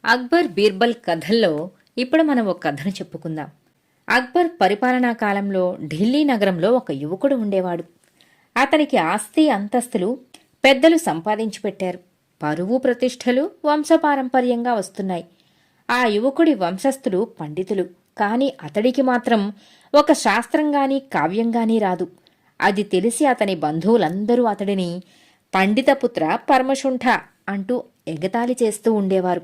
అక్బర్ బీర్బల్ కథల్లో ఇప్పుడు మనం ఒక కథను చెప్పుకుందాం. అక్బర్ పరిపాలనా కాలంలో ఢిల్లీ నగరంలో ఒక యువకుడు ఉండేవాడు. అతనికి ఆస్తి అంతస్తులు పెద్దలు సంపాదించి పెట్టారు. పరువు ప్రతిష్టలు వంశపారంపర్యంగా వస్తున్నాయి. ఆ యువకుడి వంశస్థులు పండితులు. కాని అతడికి మాత్రం ఒక శాస్త్రంగాని కావ్యంగాని రాదు. అది తెలిసి అతని బంధువులందరూ అతడిని పండితపుత్ర పరమశుంఠ అంటూ ఎగతాళి చేస్తూ ఉండేవారు.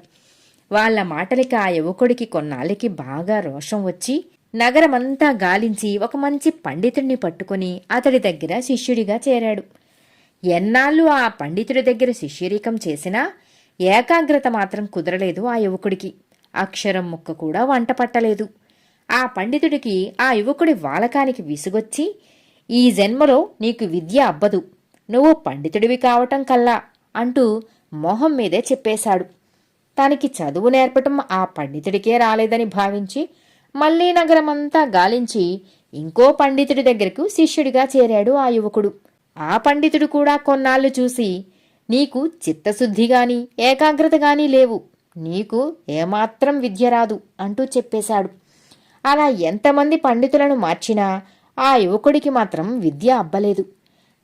వాళ్ల మాటలకి ఆ యువకుడికి కొన్నాళ్ళకి బాగా రోషం వచ్చి నగరమంతా గాలించి ఒక మంచి పండితుడిని పట్టుకుని అతడి దగ్గర శిష్యుడిగా చేరాడు. ఎన్నాళ్ళు ఆ పండితుడి దగ్గర శిష్యరికం చేసినా ఏకాగ్రత మాత్రం కుదరలేదు ఆ యువకుడికి. అక్షరం ముక్క కూడా వంట పట్టలేదు. ఆ పండితుడికి ఆ యువకుడి వాలకానికి విసుగొచ్చి, ఈ జన్మలో నీకు విద్య అబ్బదు, నువ్వు పండితుడివి కావటం కల్లా అంటూ మొహం మీదే చెప్పేశాడు. తనకి చదువు నేర్పటం ఆ పండితుడికే రాలేదని భావించి మళ్లీ నగరమంతా గాలించి ఇంకో పండితుడి దగ్గరకు శిష్యుడిగా చేరాడు ఆ యువకుడు. ఆ పండితుడు కూడా కొన్నాళ్లు చూసి, నీకు చిత్తశుద్ధిగాని ఏకాగ్రతగాని లేవు, నీకు ఏమాత్రం విద్య రాదు అంటూ చెప్పేశాడు. అలా ఎంతమంది పండితులను మార్చినా ఆ యువకుడికి మాత్రం విద్య అబ్బలేదు.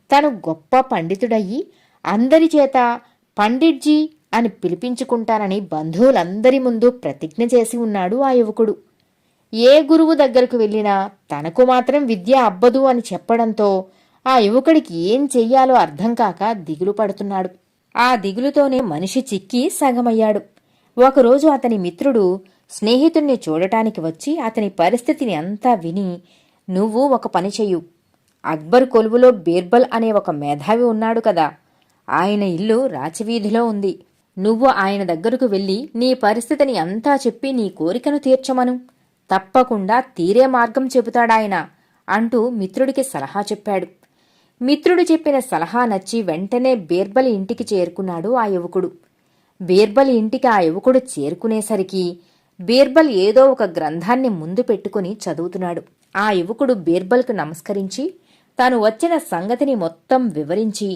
తను గొప్ప పండితుడయ్యి అందరి చేత పండిట్జీ అని పిలిపించుకుంటానని బంధువులందరి ముందు ప్రతిజ్ఞ చేసి ఉన్నాడు ఆ యువకుడు. ఏ గురువు దగ్గరకు వెళ్ళినా తనకు మాత్రం విద్య అబ్బదు అని చెప్పడంతో ఆ యువకుడికి ఏం చెయ్యాలో అర్థం కాక దిగులు పడుతున్నాడు. ఆ దిగులుతోనే మనిషి చిక్కి సగమయ్యాడు. ఒకరోజు అతని మిత్రుడు స్నేహితుణ్ణి చూడటానికి వచ్చి అతని పరిస్థితిని అంతా విని, నువ్వు ఒక పని చెయ్యు. అక్బర్ కొలువులో బీర్బల్ అనే ఒక మేధావి ఉన్నాడు కదా, ఆయన ఇల్లు రాచవీధిలో ఉంది. నువ్వు ఆయన దగ్గరకు వెళ్ళి నీ పరిస్థితిని అంతా చెప్పి నీ కోరికను తీర్చమను, తప్పకుండా తీరే మార్గం చెబుతాడాయన అంటూ మిత్రుడికి సలహా చెప్పాడు. మిత్రుడు చెప్పిన సలహా నచ్చి వెంటనే బీర్బల్ ఇంటికి చేరుకున్నాడు ఆ యువకుడు. బీర్బల్ ఇంటికి ఆ యువకుడు చేరుకునేసరికి బీర్బల్ ఏదో ఒక గ్రంథాన్ని ముందు పెట్టుకుని చదువుతున్నాడు. ఆ యువకుడు బీర్బల్కు నమస్కరించి తాను వచ్చిన సంగతిని మొత్తం వివరించి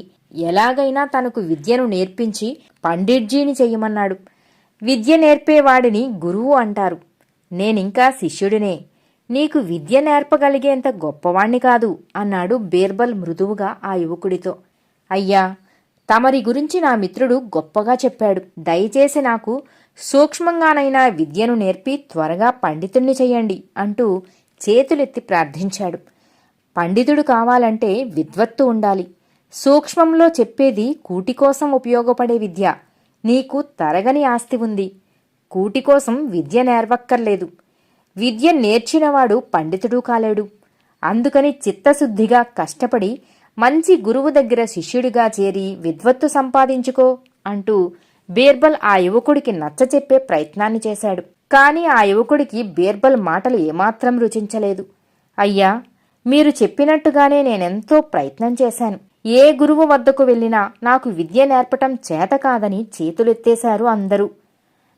ఎలాగైనా తనకు విద్యను నేర్పించి పండిట్జీని చెయ్యమన్నాడు. విద్య నేర్పేవాడిని గురువు అంటారు. నేనింకా శిష్యుడినే, నీకు విద్య నేర్పగలిగేంత గొప్పవాణ్ణి కాదు అన్నాడు బీర్బల్ మృదువుగా ఆ యువకుడితో. అయ్యా, తమరి గురించి నా మిత్రుడు గొప్పగా చెప్పాడు. దయచేసి నాకు సూక్ష్మంగానైనా విద్యను నేర్పి త్వరగా పండితుణ్ణి చెయ్యండి అంటూ చేతులెత్తి ప్రార్థించాడు. పండితుడు కావాలంటే విద్వత్తు ఉండాలి. సూక్ష్మంలో చెప్పేది కూటికోసం ఉపయోగపడే విద్య. నీకు తరగని ఆస్తి ఉంది, కూటికోసం విద్య నేర్వక్కర్లేదు. విద్య నేర్చినవాడు పండితుడు కాలేడు. అందుకని చిత్తశుద్ధిగా కష్టపడి మంచి గురువు దగ్గర శిష్యుడిగా చేరి విద్వత్తు సంపాదించుకో అంటూ బీర్బల్ ఆ యువకుడికి నచ్చచెప్పే ప్రయత్నాన్ని చేశాడు. కాని ఆ యువకుడికి బీర్బల్ మాటలు ఏమాత్రం రుచించలేదు. అయ్యా, మీరు చెప్పినట్టుగానే నేనెంతో ప్రయత్నం చేశాను. ఏ గురువు వద్దకు వెళ్ళినా నాకు విద్య నేర్పటం చేత కాదని చేతులెత్తేశారు అందరూ.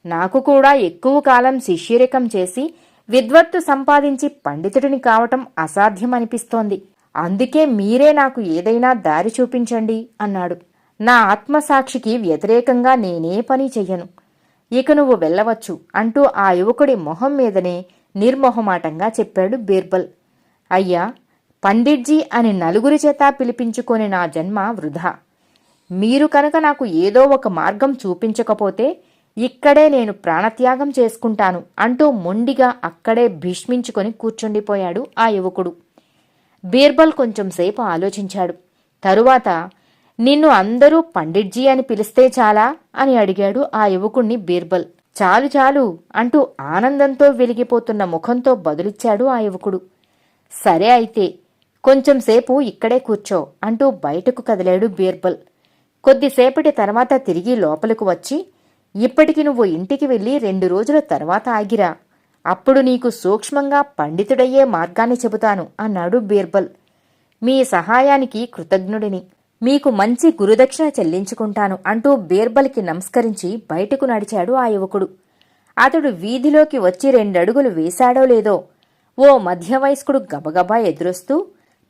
నాకు కూడా ఎక్కువ కాలం శిష్యరికం చేసి విద్వత్తు సంపాదించి పండితుడిని కావటం అసాధ్యమనిపిస్తోంది. అందుకే మీరే నాకు ఏదైనా దారి చూపించండి అన్నాడు. నా ఆత్మసాక్షికి వ్యతిరేకంగా నేనే పని చెయ్యను. ఇక నువ్వు వెళ్ళవచ్చు అంటూ ఆ యువకుడి మొహం మీదనే నిర్మొహమాటంగా చెప్పాడు బీర్బల్. అయ్యా, పండిట్జీ అని నలుగురి చేత పిలిపించుకొని నా జన్మ వృధా. మీరు కనుక నాకు ఏదో ఒక మార్గం చూపించకపోతే ఇక్కడే నేను ప్రాణత్యాగం చేసుకుంటాను అంటూ మొండిగా అక్కడే భీష్మించుకొని కూర్చుండిపోయాడు ఆ యువకుడు. బీర్బల్ కొంచెంసేపు ఆలోచించాడు. తరువాత, నిన్ను అందరూ పండిట్జీ అని పిలిస్తే చాలా అని అడిగాడు ఆ యువకుణ్ణి బీర్బల్. చాలు చాలు అంటూ ఆనందంతో వెలిగిపోతున్న ముఖంతో బదులిచ్చాడు ఆ యువకుడు. సరే అయితే, కొంచెంసేపు ఇక్కడే కూర్చో అంటూ బయటకు కదిలాడు బీర్బల్. కొద్దిసేపటి తర్వాత తిరిగి లోపలకు వచ్చి, ఇప్పటికి నువ్వు ఇంటికి వెళ్ళి 2 రోజుల తర్వాత ఆగిరా, అప్పుడు నీకు సూక్ష్మంగా పండితుడయ్యే మార్గాన్ని చెబుతాను అన్నాడు బీర్బల్. మీ సహాయానికి కృతజ్ఞుడిని, మీకు మంచి గురుదక్షిణ చెల్లించుకుంటాను అంటూ బీర్బల్కి నమస్కరించి బయటకు నడిచాడు ఆ యువకుడు. అతడు వీధిలోకి వచ్చి 2 అడుగులు వేశాడో లేదో ఓ మధ్యవయస్కుడు గబగబా ఎదురొస్తూ,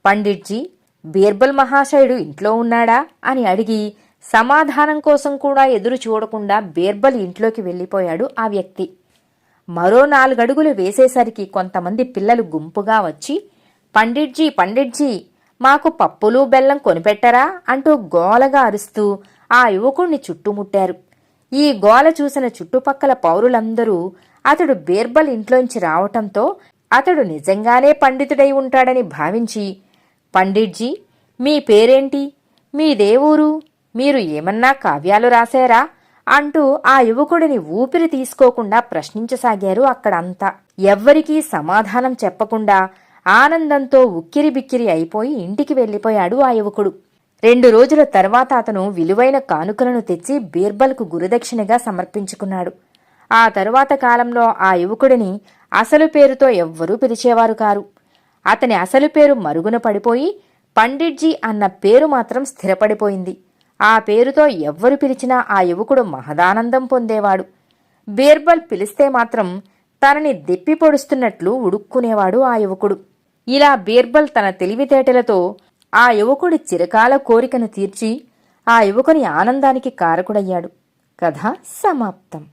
పండిట్జీ, బీర్బల్ మహాశయుడు ఇంట్లో ఉన్నాడా అని అడిగి సమాధానం కోసం కూడా ఎదురు చూడకుండా బీర్బల్ ఇంట్లోకి వెళ్ళిపోయాడు ఆ వ్యక్తి. మరో 4 అడుగులు వేసేసరికి కొంతమంది పిల్లలు గుంపుగా వచ్చి, పండిట్జీ పండిట్జీ, మాకు పప్పులు బెల్లం కొనిపెట్టరా అంటూ గోలగా అరుస్తూ ఆ యువకుణ్ణి చుట్టుముట్టారు. ఈ గోల చూసిన చుట్టుపక్కల పౌరులందరూ అతడు బీర్బల్ ఇంట్లోంచి రావటంతో అతడు నిజంగానే పండితుడై ఉంటాడని భావించి, పండిట్జీ, మీ పేరేంటి? మీదేవూరు? మీరు ఏమన్నా కావ్యాలు రాశారా అంటూ ఆ యువకుడిని ఊపిరి తీసుకోకుండా ప్రశ్నించసాగారు అక్కడంతా. ఎవ్వరికీ సమాధానం చెప్పకుండా ఆనందంతో ఉక్కిరిబిక్కిరి అయిపోయి ఇంటికి వెళ్ళిపోయాడు ఆ యువకుడు. 2 రోజుల తర్వాత అతను విలువైన కానుకలను తెచ్చి బీర్బల్కు గురుదక్షిణగా సమర్పించుకున్నాడు. ఆ తరువాత కాలంలో ఆ యువకుడిని అసలు పేరుతో ఎవ్వరూ పిలిచేవారు కారు. అతని అసలు పేరు మరుగున పడిపోయి పండిట్జీ అన్న పేరు మాత్రం స్థిరపడిపోయింది. ఆ పేరుతో ఎవ్వరు పిలిచినా ఆ యువకుడు మహదానందం పొందేవాడు. బీర్బల్ పిలిస్తే మాత్రం తనని దెప్పి పొడుస్తున్నట్లు ఉడుక్కునేవాడు ఆ యువకుడు. ఇలా బీర్బల్ తన తెలివితేటలతో ఆ యువకుడి చిరకాల కోరికను తీర్చి ఆ యువకుని ఆనందానికి కారకుడయ్యాడు. కథ సమాప్తం.